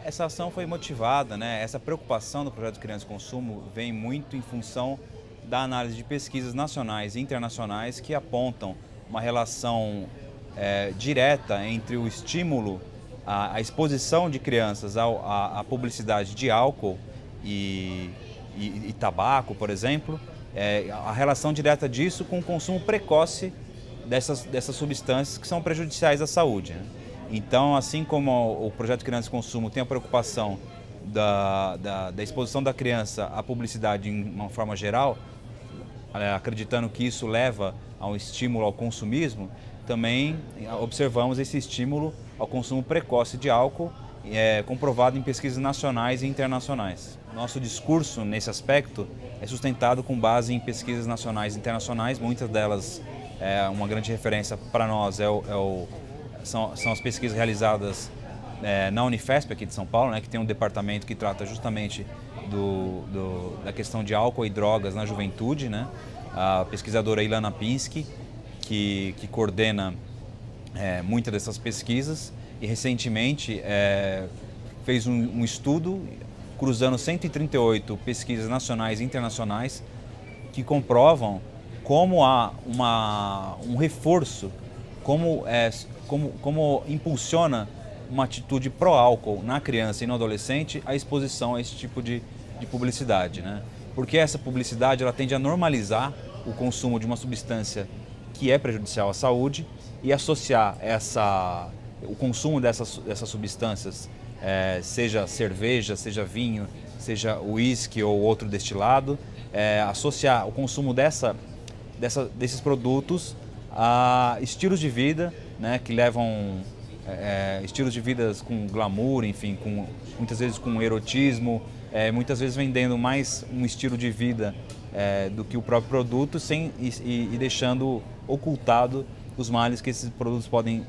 Essa ação foi motivada, né? Essa preocupação do projeto Criança e Consumo vem muito em função da análise de pesquisas nacionais e internacionais que apontam uma relação direta entre o estímulo, a exposição de crianças à publicidade de álcool e tabaco, por exemplo, a relação direta disso com o consumo precoce dessas substâncias que são prejudiciais à saúde, né? Então, assim como o projeto Criança e Consumo tem a preocupação da exposição da criança à publicidade em uma forma geral, acreditando que isso leva a um estímulo ao consumismo, também observamos esse estímulo ao consumo precoce de álcool, comprovado em pesquisas nacionais e internacionais. Nosso discurso nesse aspecto é sustentado com base em pesquisas nacionais e internacionais, muitas delas, uma grande referência para nós são as pesquisas realizadas na Unifesp aqui de São Paulo, né, que tem um departamento que trata justamente da questão de álcool e drogas na juventude, né? A pesquisadora Ilana Pinsky, que coordena muitas dessas pesquisas e recentemente fez um estudo cruzando 138 pesquisas nacionais e internacionais que comprovam como há um reforço, como impulsiona uma atitude pró-álcool na criança e no adolescente a exposição a esse tipo de publicidade, né? Porque essa publicidade ela tende a normalizar o consumo de uma substância que é prejudicial à saúde e associar o consumo dessas substâncias, seja cerveja, seja vinho, seja uísque ou outro destilado, associar o consumo desses produtos a estilos de vida, né, que levam estilos de vida com glamour, enfim, muitas vezes com erotismo, muitas vezes vendendo mais um estilo de vida do que o próprio produto, e deixando ocultado os males que esses produtos podem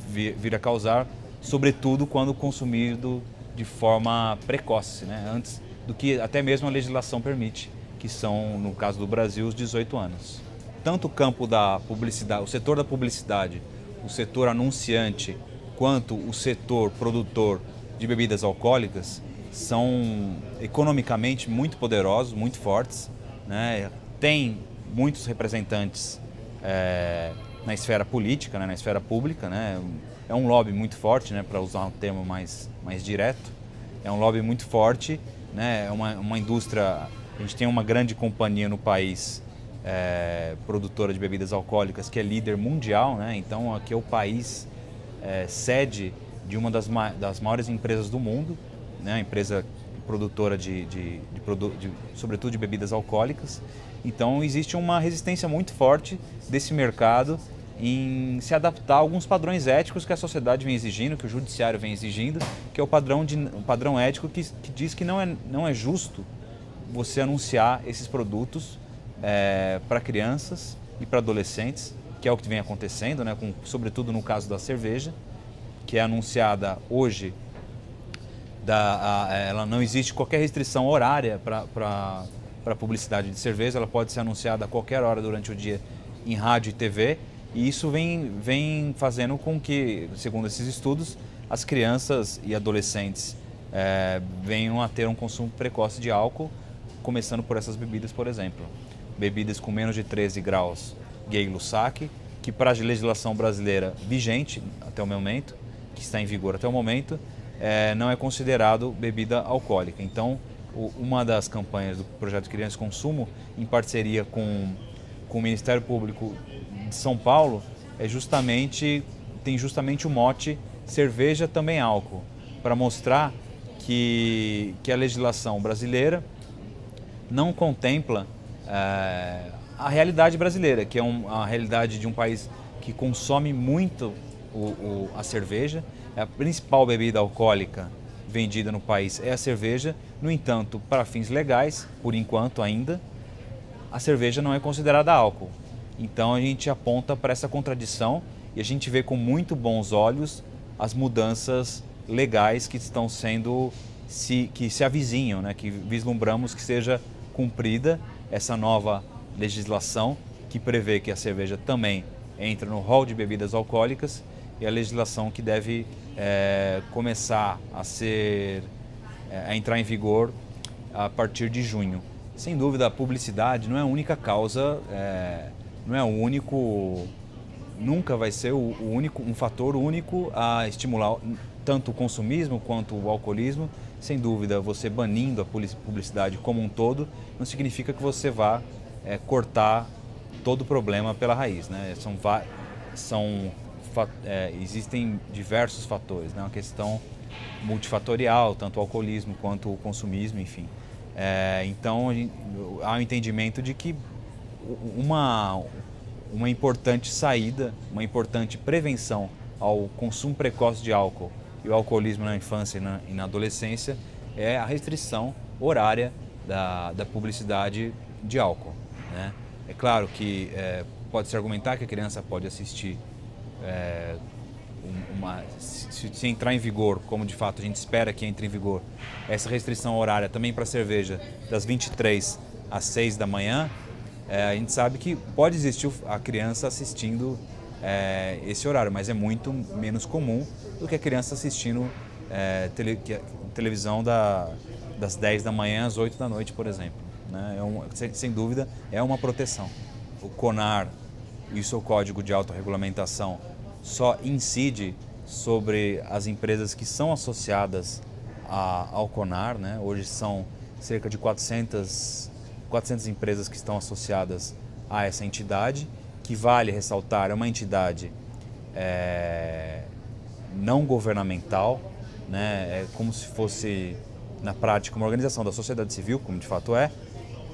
vir a causar, sobretudo quando consumido de forma precoce, né, antes do que até mesmo a legislação permite, que são, no caso do Brasil, os 18 anos. Tanto o campo da publicidade, o setor da publicidade, o setor anunciante, quanto o setor produtor de bebidas alcoólicas são economicamente muito poderosos, muito fortes, né? Tem muitos representantes na esfera política, né? Na esfera pública, né? É um lobby muito forte, né? Para usar um termo mais direto, é um lobby muito forte, né? É uma indústria, a gente tem uma grande companhia no país, produtora de bebidas alcoólicas, que é líder mundial, né? Então aqui é o país sede de uma das maiores empresas do mundo, né? A empresa produtora sobretudo de bebidas alcoólicas. Então existe uma resistência muito forte desse mercado em se adaptar a alguns padrões éticos que a sociedade vem exigindo, que o judiciário vem exigindo, que é o padrão ético que diz que não é justo você anunciar esses produtos para crianças e para adolescentes, que é o que vem acontecendo, né, sobretudo no caso da cerveja, que é anunciada hoje, ela não existe qualquer restrição horária para a publicidade de cerveja, ela pode ser anunciada a qualquer hora durante o dia em rádio e TV, e isso vem fazendo com que, segundo esses estudos, as crianças e adolescentes venham a ter um consumo precoce de álcool, começando por essas bebidas, por exemplo. Bebidas com menos de 13 graus Gay-Lussac, que para a legislação brasileira vigente até o momento, que está em vigor até o momento, não é considerado bebida alcoólica. Então, uma das campanhas do projeto Criança e Consumo, em parceria com o Ministério Público de São Paulo, tem justamente o mote cerveja também álcool, para mostrar que a legislação brasileira não contempla a realidade brasileira, que é a realidade de um país que consome muito a cerveja. A principal bebida alcoólica vendida no país é a cerveja. No entanto, para fins legais, por enquanto ainda, a cerveja não é considerada álcool. Então a gente aponta para essa contradição e a gente vê com muito bons olhos as mudanças legais que estão que se avizinham, né? Que vislumbramos que seja cumprida essa nova legislação que prevê que a cerveja também entra no rol de bebidas alcoólicas, e a legislação que deve começar a entrar em vigor a partir de junho. Sem dúvida, a publicidade não é a única causa, não é o único, nunca vai ser um fator único a estimular tanto o consumismo quanto o alcoolismo. Sem dúvida, você banindo a publicidade como um todo, não significa que você vá cortar todo o problema pela raiz, né? Existem diversos fatores, né? Uma questão multifatorial, tanto o alcoolismo quanto o consumismo, enfim. Então, há um entendimento de que uma importante saída, uma importante prevenção ao consumo precoce de álcool e o alcoolismo na infância e na adolescência é a restrição horária da publicidade de álcool, né? É claro que pode-se argumentar que a criança pode assistir, se entrar em vigor, como de fato a gente espera que entre em vigor, essa restrição horária também para a cerveja das 23 às 6 da manhã, a gente sabe que pode existir a criança assistindo esse horário, mas é muito menos comum do que a criança assistindo televisão das 10 da manhã às 8 da noite, por exemplo, né? Sem dúvida, é uma proteção. O CONAR e o seu código de autorregulamentação só incide sobre as empresas que são associadas ao CONAR, né? Hoje são cerca de 400 empresas que estão associadas a essa entidade, que vale ressaltar, é uma entidade não governamental, né? É como se fosse, na prática, uma organização da sociedade civil, como de fato é.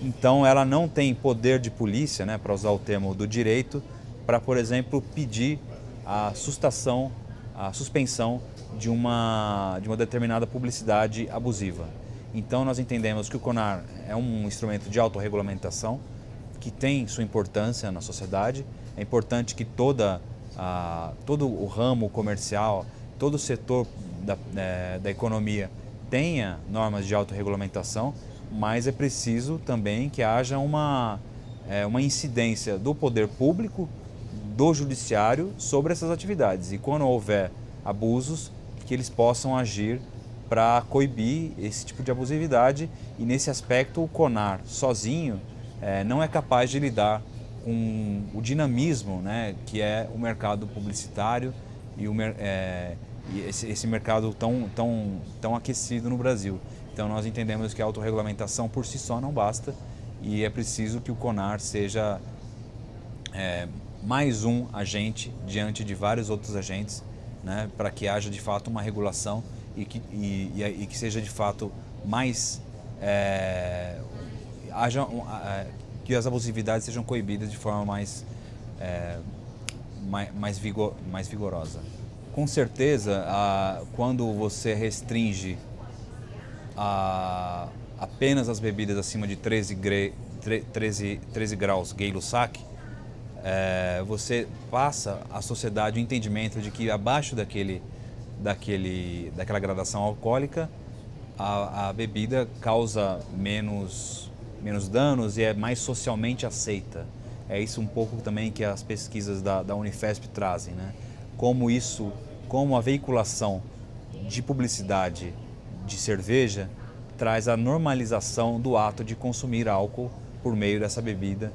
Então, ela não tem poder de polícia, né, para usar o termo do direito, para, por exemplo, pedir a suspensão de uma determinada publicidade abusiva. Então, nós entendemos que o CONAR é um instrumento de autorregulamentação que tem sua importância na sociedade. É importante que todo o ramo comercial, todo o setor da economia tenha normas de autorregulamentação, mas é preciso também que haja uma incidência do poder público, do judiciário sobre essas atividades. E quando houver abusos, que eles possam agir para coibir esse tipo de abusividade. E nesse aspecto o CONAR sozinho não é capaz de lidar com o dinamismo, né, que é o mercado publicitário e esse mercado tão aquecido no Brasil. Então nós entendemos que a autorregulamentação por si só não basta e é preciso que o CONAR seja mais um agente diante de vários outros agentes, né, para que haja de fato uma regulação e que seja de fato mais que as abusividades sejam coibidas de forma mais vigorosa. Com certeza, quando você restringe apenas as bebidas acima de 13 graus Gay-Lussac, você passa à sociedade o entendimento de que abaixo daquela gradação alcoólica a bebida causa menos danos e é mais socialmente aceita. É isso um pouco também que as pesquisas da Unifesp trazem, né? Como a veiculação de publicidade de cerveja traz a normalização do ato de consumir álcool por meio dessa bebida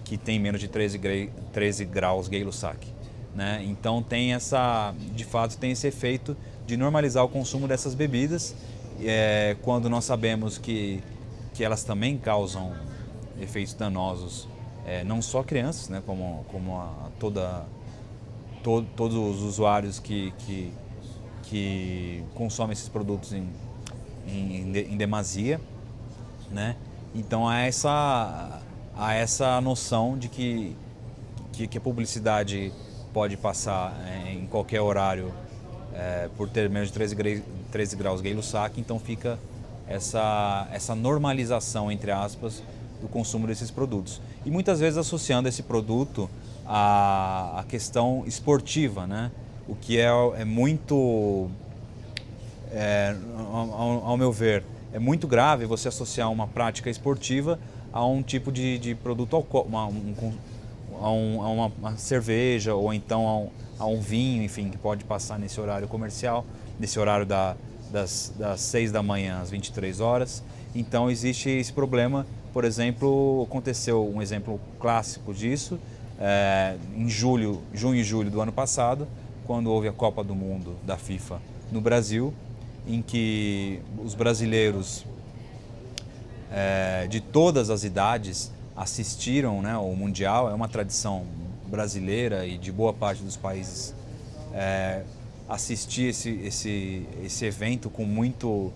que tem menos de 13 graus Gay-Lussac, né? Então de fato tem esse efeito de normalizar o consumo dessas bebidas, quando nós sabemos que elas também causam efeitos danosos, não só crianças, né, como todos os usuários que consomem esses produtos em demasia, né? Então há essa noção de que a publicidade pode passar em qualquer horário por ter menos de 13 graus Gay-Lussac, então fica essa normalização, entre aspas, do consumo desses produtos. E muitas vezes associando esse produto à questão esportiva, né? O que é muito, ao meu ver, é muito grave você associar uma prática esportiva a um tipo de produto uma cerveja ou então a um vinho, enfim, que pode passar nesse horário comercial, nesse horário das 6 da manhã às 23 horas. Então existe esse problema. Por exemplo, aconteceu um exemplo clássico disso em junho e julho do ano passado, quando houve a Copa do Mundo da FIFA no Brasil, em que os brasileiros de todas as idades assistiram, né, o Mundial. É uma tradição brasileira e de boa parte dos países assistir esse evento com muito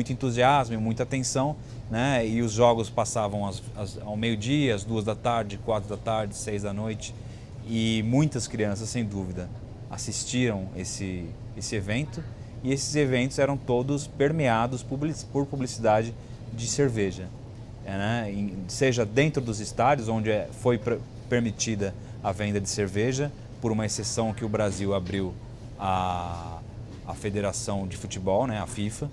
entusiasmo e muita atenção, né? E os jogos passavam ao meio-dia, às 2 da tarde, 4 da tarde, 6 da noite, e muitas crianças, sem dúvida, assistiram esse evento, e esses eventos eram todos permeados por publicidade de cerveja, né? Seja dentro dos estádios, onde foi permitida a venda de cerveja, por uma exceção que o Brasil abriu à Federação de Futebol, né, a FIFA,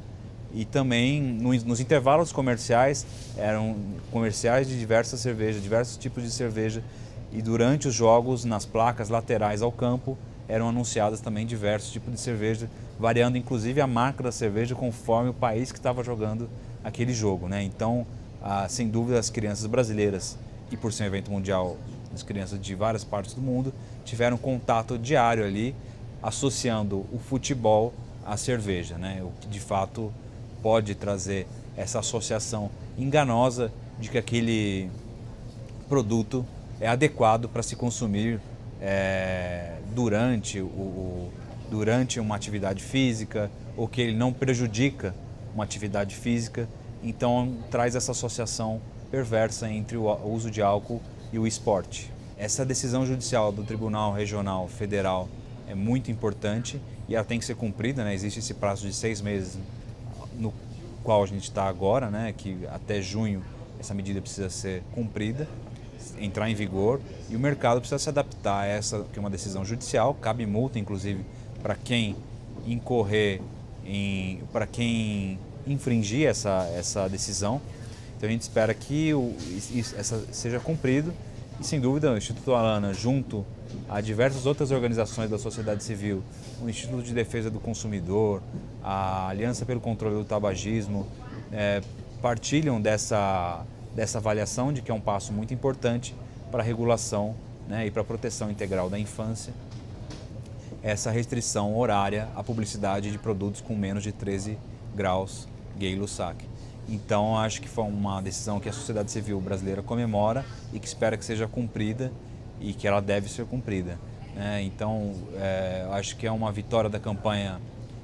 e também nos intervalos comerciais, eram comerciais de diversas cervejas, diversos tipos de cerveja, e durante os jogos, nas placas laterais ao campo, eram anunciadas também diversos tipos de cerveja, variando inclusive a marca da cerveja conforme o país que estava jogando aquele jogo, né? Então, sem dúvida, as crianças brasileiras, e por ser um evento mundial, as crianças de várias partes do mundo, tiveram contato diário ali, associando o futebol à cerveja, né? O que de fato pode trazer essa associação enganosa de que aquele produto é adequado para se consumir durante uma atividade física, ou que ele não prejudica uma atividade física. Então traz essa associação perversa entre o uso de álcool e o esporte. Essa decisão judicial do Tribunal Regional Federal é muito importante e ela tem que ser cumprida, né? Existe esse prazo de 6 meses no qual a gente está agora, né? Que até junho essa medida precisa ser cumprida, entrar em vigor, e o mercado precisa se adaptar a essa, que é uma decisão judicial. Cabe multa, inclusive, para quem para quem infringir essa decisão. Então a gente espera que essa seja cumprido, e sem dúvida o Instituto Alana, junto a diversas outras organizações da sociedade civil, o Instituto de Defesa do Consumidor, a Aliança pelo Controle do Tabagismo, partilham dessa avaliação de que é um passo muito importante para a regulação, né, e para a proteção integral da infância, essa restrição horária à publicidade de produtos com menos de 13 graus Gay-Lussac. Então, acho que foi uma decisão que a sociedade civil brasileira comemora e que espera que seja cumprida, e que ela deve ser cumprida, né? Então, acho que é uma vitória da campanha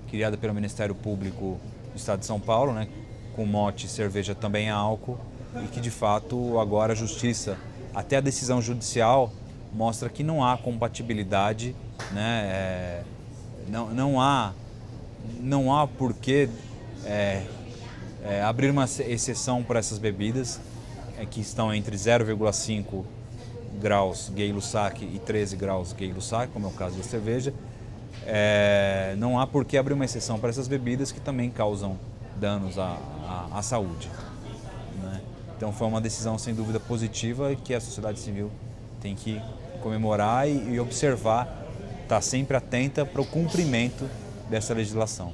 criada pelo Ministério Público do Estado de São Paulo, né, com o mote "Cerveja também é álcool", e que de fato agora a Justiça, até a decisão judicial, mostra que não há compatibilidade, né? Não há por que abrir uma exceção para essas bebidas que estão entre 0,5 graus Gay-Lussac e 13 graus Gay-Lussac, como é o caso da cerveja. Não há por que abrir uma exceção para essas bebidas que também causam danos à saúde, né? Então foi uma decisão sem dúvida positiva, que a sociedade civil tem que comemorar e observar, estar sempre atenta para o cumprimento dessa legislação.